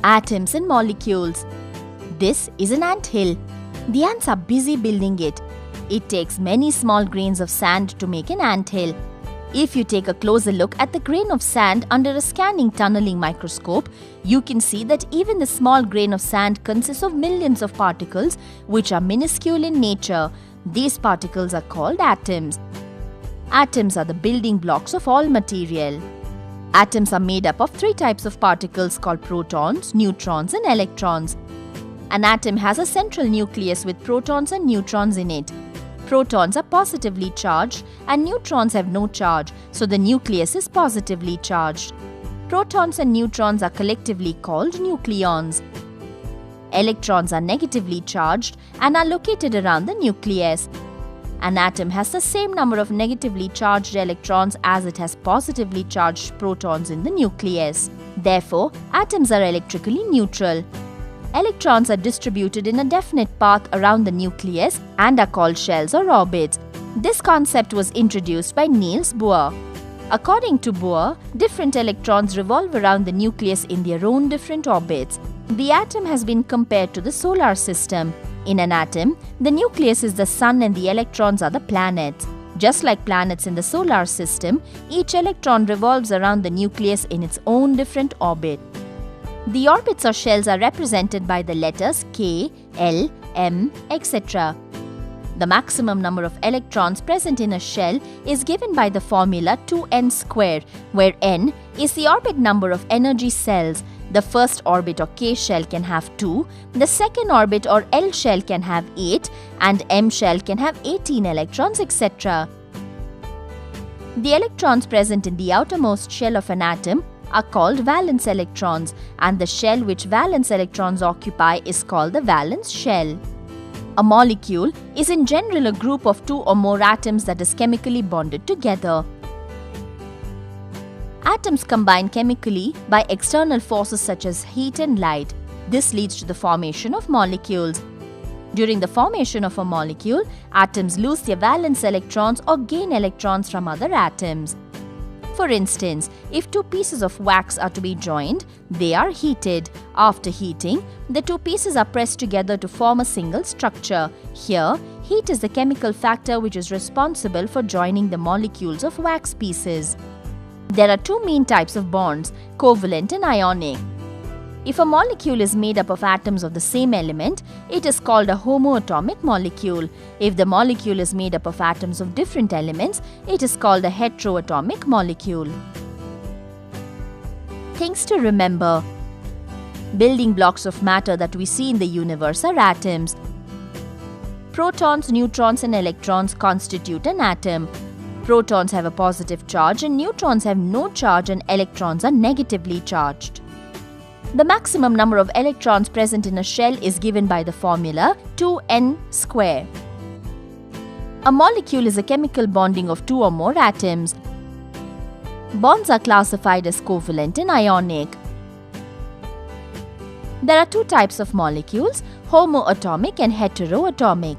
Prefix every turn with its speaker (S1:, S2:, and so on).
S1: Atoms and molecules. This is an ant hill. The ants are busy building it. It takes many small grains of sand to make an ant hill. If you take a closer look at the grain of sand under a scanning tunneling microscope, you can see that even the small grain of sand consists of millions of particles which are minuscule in nature. These particles are called atoms. Atoms are the building blocks of all material. Atoms are made up of three types of particles called protons, neutrons and electrons. An atom has a central nucleus with protons and neutrons in it. Protons are positively charged and neutrons have no charge, so the nucleus is positively charged. Protons and neutrons are collectively called nucleons. Electrons are negatively charged and are located around the nucleus. An atom has the same number of negatively charged electrons as it has positively charged protons in the nucleus. Therefore, atoms are electrically neutral. Electrons are distributed in a definite path around the nucleus and are called shells or orbits. This concept was introduced by Niels Bohr. According to Bohr, different electrons revolve around the nucleus in their own different orbits. The atom has been compared to the solar system. In an atom, the nucleus is the sun and the electrons are the planets. Just like planets in the solar system, each electron revolves around the nucleus in its own different orbit. The orbits or shells are represented by the letters K, L, M, etc. The maximum number of electrons present in a shell is given by the formula 2n square, where n is the orbit number of energy cells. The first orbit or K shell can have 2, the second orbit or L shell can have 8, and M shell can have 18 electrons, etc. The electrons present in the outermost shell of an atom are called valence electrons, and the shell which valence electrons occupy is called the valence shell. A molecule is in general a group of two or more atoms that is chemically bonded together. Atoms combine chemically by external forces such as heat and light. This leads to the formation of molecules. During the formation of a molecule, atoms lose their valence electrons or gain electrons from other atoms. For instance, if two pieces of wax are to be joined, they are heated. After heating, the two pieces are pressed together to form a single structure. Here, heat is the chemical factor which is responsible for joining the molecules of wax pieces. There are two main types of bonds, covalent and ionic. If a molecule is made up of atoms of the same element, it is called a homoatomic molecule. If the molecule is made up of atoms of different elements, it is called a heteroatomic molecule. Things to remember. Building blocks of matter that we see in the universe are atoms. Protons, neutrons and electrons constitute an atom. Protons have a positive charge and neutrons have no charge and electrons are negatively charged. The maximum number of electrons present in a shell is given by the formula 2n square. A molecule is a chemical bonding of two or more atoms. Bonds are classified as covalent and ionic. There are two types of molecules, homoatomic and heteroatomic.